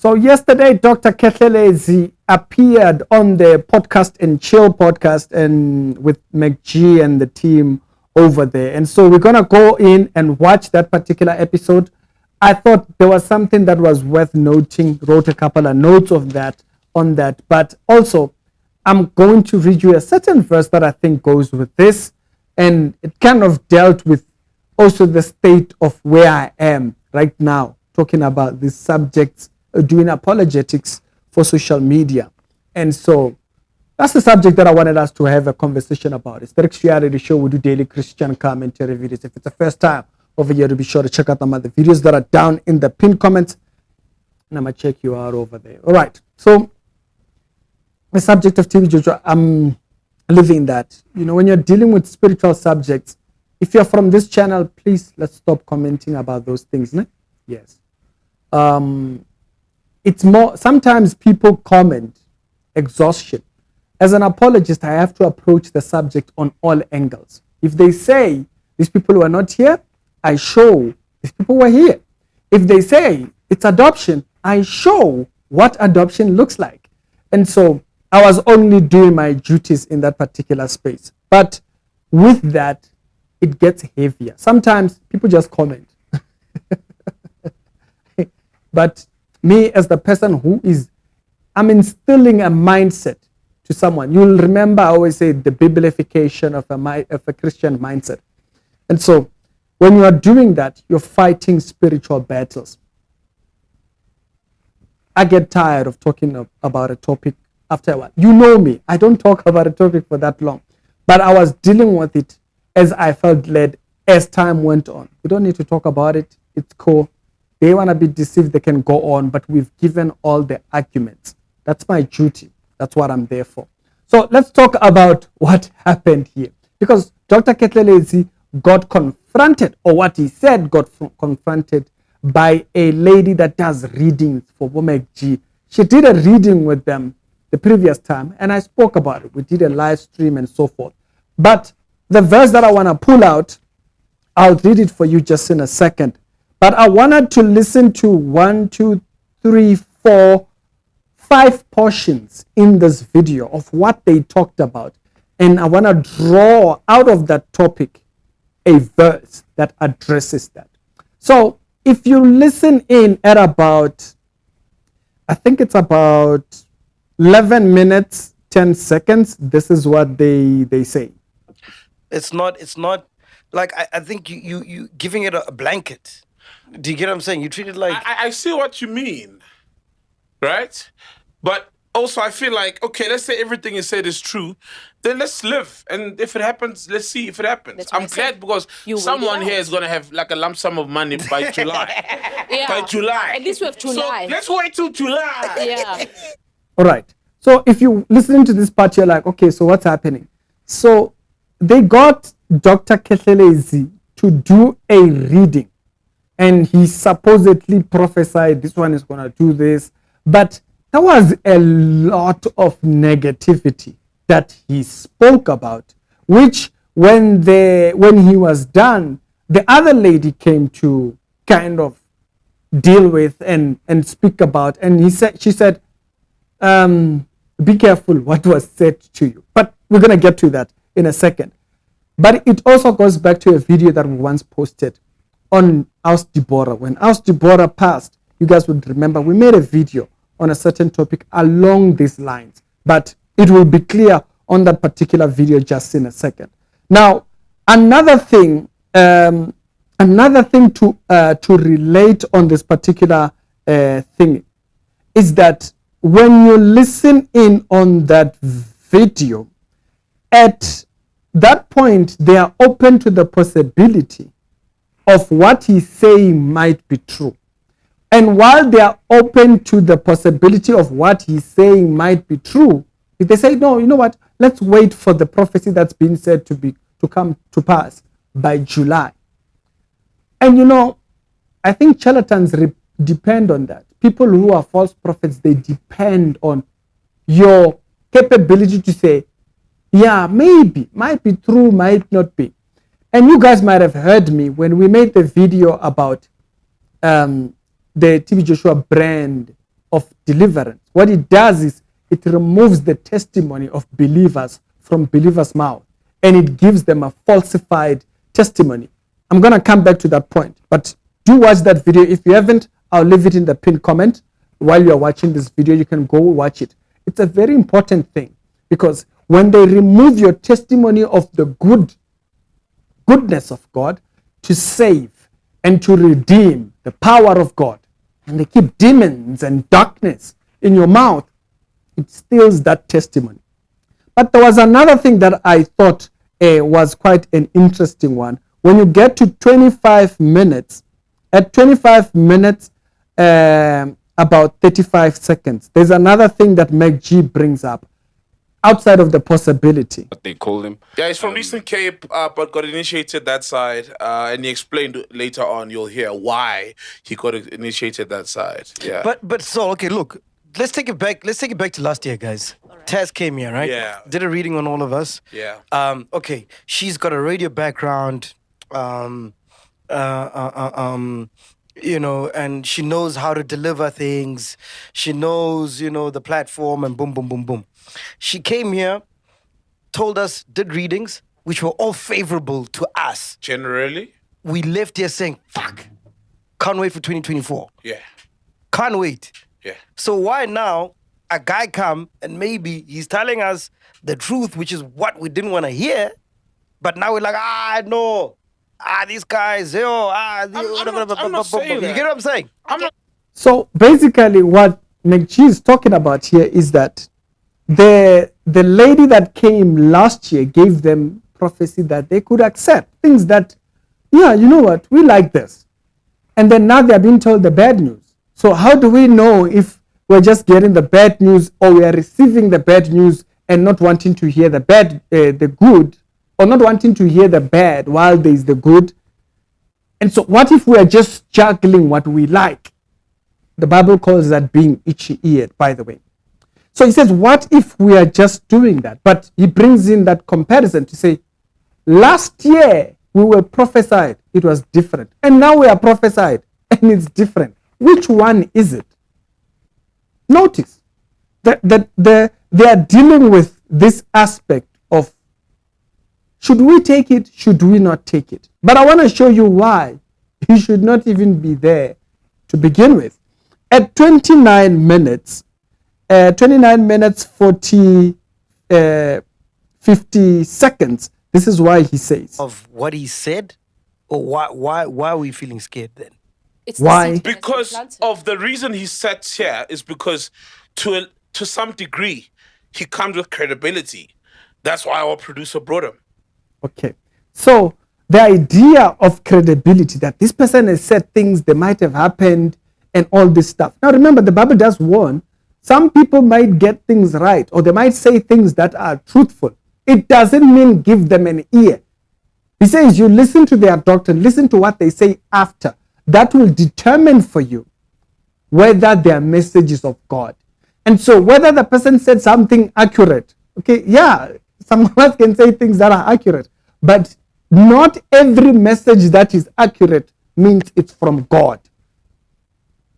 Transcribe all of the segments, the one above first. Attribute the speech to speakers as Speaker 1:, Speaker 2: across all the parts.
Speaker 1: So yesterday, Dr. Khehlelezi appeared on the Podcast and Chill podcast and with McG and the team over there. And so we're going to go in and watch that particular episode. I thought there was something that was worth noting, wrote a couple of notes of that on that. But also, I'm going to read you a certain verse that I think goes with this. And it kind of dealt with also the state of where I am right now, talking about these subjects, doing apologetics for social media. And so that's the subject that I wanted us to have a conversation about. It's the Reality Show. We do daily Christian commentary videos. If it's the first time over here, to be sure to check out some of the videos that are down in the pinned comments. And I'm going to check you out over there. All right. So the subject of TV Joshua, I'm living that. You know, when you're dealing with spiritual subjects, if you're from this channel, please, let's stop commenting about those things. Ne? Yes. It's more, sometimes people comment exhaustion. As an apologist, I have to approach the subject on all angles. If they say these people were not here, I show these people were here. If they say it's adoption, I show what adoption looks like. And so I was only doing my duties in that particular space. But with that, it gets heavier. Sometimes people just comment. But me as the person I'm instilling a mindset to someone. You'll remember I always say the biblification of a Christian mindset. And so when you are doing that, you're fighting spiritual battles. I get tired of talking about a topic after a while. You know me. I don't talk about a topic for that long. But I was dealing with it as I felt led as time went on. We don't need to talk about it. It's cool. They want to be deceived, they can go on, but we've given all the arguments. That's my duty. That's what I'm there for. So let's talk about what happened here. Because Dr. Khehlelezi got confronted, or what he said got confronted by a lady that does readings for WOMEG. She did a reading with them the previous time, and I spoke about it. We did a live stream and so forth. But the verse that I want to pull out, I'll read it for you just in a second. But I wanted to listen to 1, 2, 3, 4, 5 portions in this video of what they talked about. And I want to draw out of that topic a verse that addresses that. So if you listen in at about, I think it's about 11 minutes, 10 seconds, this is what they say.
Speaker 2: It's not like, I think you giving it a blanket. Do you get what I'm saying? You treat it like...
Speaker 3: I see what you mean, right? But also I feel like, okay, let's say everything you said is true, then let's live. And if it happens, let's see if it happens. I'm glad because someone here is going to have like a lump sum of money by July.
Speaker 4: Yeah.
Speaker 3: By July.
Speaker 4: At least we have July.
Speaker 3: So let's wait till July.
Speaker 4: Yeah.
Speaker 1: All right. So if you're listening to this part, you're like, okay, so what's happening? So they got Dr. Khehlelezi to do a reading. And he supposedly prophesied this one is going to do this. But there was a lot of negativity that he spoke about, which when he was done, the other lady came to kind of deal with and speak about. And she said, be careful what was said to you. But we're going to get to that in a second. But it also goes back to a video that we once posted on Aus Deborah. When Aus Deborah passed, you guys would remember we made a video on a certain topic along these lines, but it will be clear on that particular video just in a second. Now, another thing to relate on this particular thing is that when you listen in on that video, at that point they are open to the possibility of what he's saying might be true. And while they are open to the possibility of what he's saying might be true, if they say, no, you know what, let's wait for the prophecy that's been said to come to pass by July. And you know, I think charlatans depend on that. People who are false prophets, they depend on your capability to say, yeah, maybe, might be true, might not be. And you guys might have heard me when we made the video about the TV Joshua brand of deliverance. What it does is it removes the testimony of believers from believers' mouth, and it gives them a falsified testimony. I'm going to come back to that point, but do watch that video. If you haven't, I'll leave it in the pinned comment. While you're watching this video, you can go watch it. It's a very important thing, because when they remove your testimony of the goodness of God to save and to redeem, the power of God, and they keep demons and darkness in your mouth, it steals that testimony. But there was another thing that I thought was quite an interesting one. When you get to 25 minutes, at 25 minutes, about 35 seconds, there's another thing that MacG brings up outside of the possibility.
Speaker 3: What they call him. Yeah, he's from Eastern Cape, but got initiated that side. And he explained later on, you'll hear why he got initiated that side. Yeah.
Speaker 2: But so, okay, look, let's take it back to last year, guys. Right. Taz came here, right?
Speaker 3: Yeah.
Speaker 2: Did a reading on all of us.
Speaker 3: Yeah.
Speaker 2: Okay, she's got a radio background. You know, and she knows how to deliver things. She knows, you know, the platform and boom, boom, boom, boom. She came here, told us, did readings, which were all favorable to us.
Speaker 3: Generally?
Speaker 2: We left here saying, fuck, can't wait for 2024.
Speaker 3: Yeah.
Speaker 2: Can't wait.
Speaker 3: Yeah.
Speaker 2: So why now a guy come and maybe he's telling us the truth, which is what we didn't want to hear, but now we're like, no. These guys,
Speaker 3: I'm not saying that.
Speaker 2: You get what I'm saying?
Speaker 1: So basically what MacG is talking about here is that the lady that came last year gave them prophecy that they could accept. Things that, yeah, you know what, we like this. And then now they're being told the bad news. So how do we know if we're just getting the bad news, or we are receiving the bad news and not wanting to hear the bad, the good, or not wanting to hear the bad while there is the good? And so what if we are just juggling what we like? The Bible calls that being itchy-eared, by the way. So he says, what if we are just doing that? But he brings in that comparison to say, last year we were prophesied, it was different. And now we are prophesied, and it's different. Which one is it? Notice that they are dealing with this aspect of, should we take it? Should we not take it? But I want to show you why you should not even be there to begin with. At 29 minutes 50 seconds, this is why he says.
Speaker 2: Of what he said? Or why are we feeling scared then?
Speaker 1: It's why?
Speaker 3: Because of the reason he sits here is because to some degree, he comes with credibility. That's why our producer brought him.
Speaker 1: Okay, so the idea of credibility, that this person has said things that might have happened and all this stuff. Now remember, the Bible does warn, some people might get things right, or they might say things that are truthful. It doesn't mean give them an ear. He says you listen to their doctrine, listen to what they say after. That will determine for you whether their message is of God. And so whether the person said something accurate, okay, yeah, some of us can say things that are accurate, but not every message that is accurate means it's from God.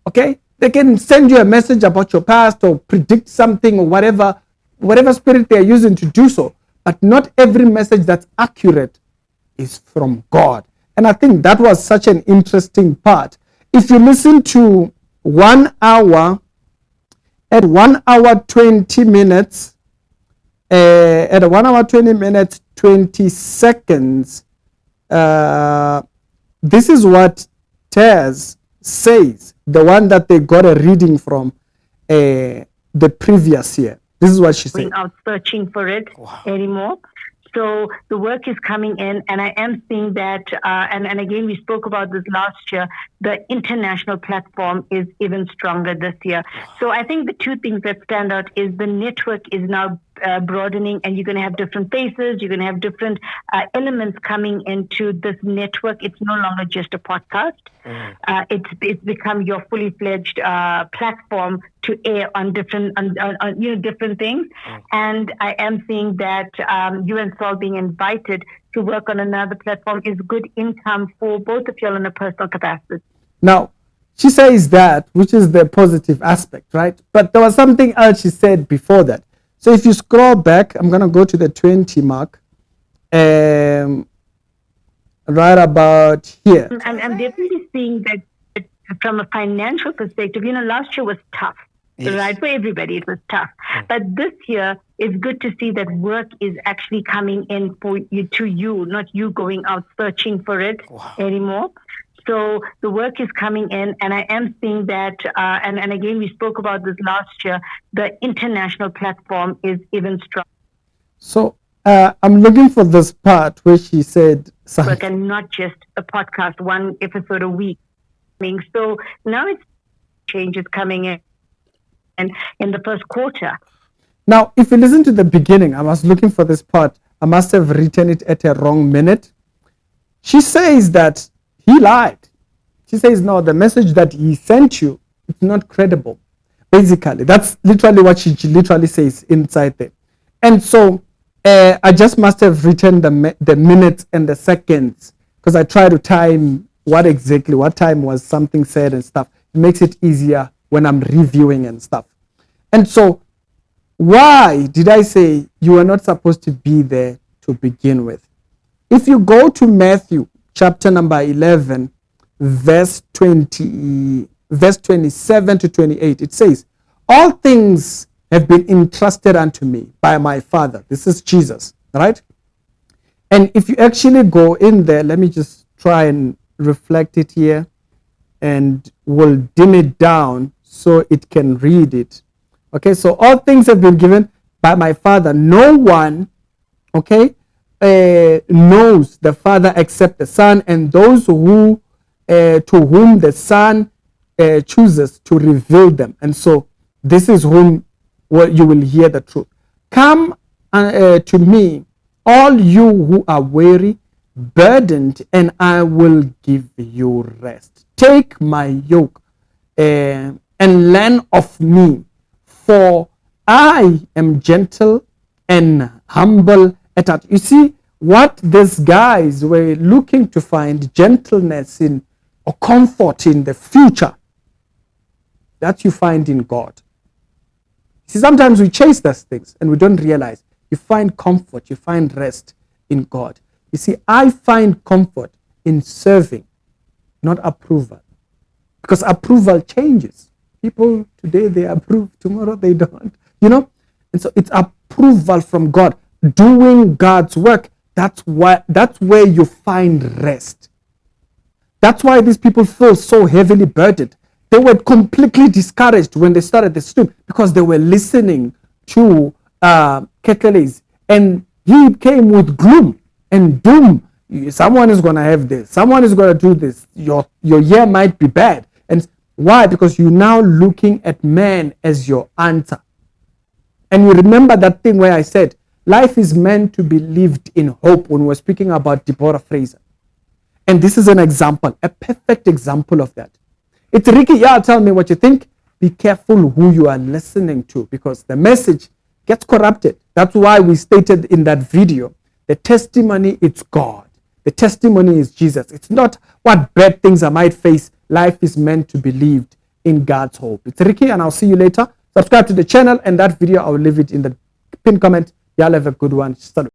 Speaker 1: Okay? They can send you a message about your past or predict something or whatever spirit they are using to do so. But not every message that's accurate is from God. And I think that was such an interesting part. If you listen to 1 hour, at 1 hour 20 minutes, at 1 hour 20 minutes 20 seconds, this is what Taz says, the one that they got a reading from the previous year. This is what she said.
Speaker 4: Out searching for it anymore. So the work is coming in, and I am seeing that, and again, we spoke about this last year, the international platform is even stronger this year. So I think the two things that stand out is the network is now broadening, and you're going to have different faces, you're going to have different elements coming into this network. It's no longer just a podcast. It's become your fully fledged platform to air on different different things. And I am seeing that you and Saul being invited to work on another platform is good income for both of you all in a personal capacity.
Speaker 1: Now, she says that, which is the positive aspect, right? But there was something else she said before that. So if you scroll back, I'm going to go to the 20 mark, right about here.
Speaker 4: I'm definitely seeing that from a financial perspective. Last year was tough. Yes. Right, for everybody it was tough. But this year it's good to see that work is actually coming in for you, to you, not you going out searching for it anymore. So the work is coming in, and I am seeing that, and again, we spoke about this last year, the international platform is even stronger.
Speaker 1: So I'm looking for this part where she said
Speaker 4: work, and not just a podcast, one episode a week. So now it's changes coming in the first quarter.
Speaker 1: Now, if you listen to the beginning, I was looking for this part. I must have written it at a wrong minute. She says that he lied. She says, no, the message that he sent you, it's not credible. Basically, that's literally what she literally says inside there. And so I just must have written the minutes and the seconds, because I try to time what time was something said and stuff. It makes it easier when I'm reviewing and stuff. And so why did I say you were not supposed to be there to begin with? If you go to Matthew chapter number 11, verse 27 to 28, it says, all things have been entrusted unto me by my Father. This is Jesus, right? And if you actually go in there, let me just try and reflect it here, and we'll dim it down so it can read it. Okay, so all things have been given by my Father. No one, knows the Father except the Son, and those who to whom the Son chooses to reveal them. And so this is whom you will hear the truth. Come to me, all you who are weary, burdened, and I will give you rest. Take my yoke and learn of me, for I am gentle and humble at heart. You see, what these guys were looking to find gentleness in, or comfort in the future, that you find in God. See, sometimes we chase those things and we don't realize. You find comfort, you find rest in God. You see, I find comfort in serving, not approval. Because approval changes. People today they approve, tomorrow they don't. And so it's approval from God, doing God's work. That's where you find rest. That's why these people feel so heavily burdened. They were completely discouraged when they started the stream, because they were listening to Khehlelezi, and he came with gloom and doom. Someone is going to have this. Someone is going to do this. Your year might be bad. And why? Because you're now looking at man as your answer. And you remember that thing where I said, life is meant to be lived in hope, when we're speaking about Deborah Fraser. And this is an example, a perfect example of that. It's Ricky, tell me what you think. Be careful who you are listening to, because the message gets corrupted. That's why we stated in that video, the testimony, it's God. The testimony is Jesus. It's not what bad things I might face. Life is meant to be lived in God's hope. It's Ricky, and I'll see you later. Subscribe to the channel, and that video, I'll leave it in the pinned comment. Y'all have a good one. Salute.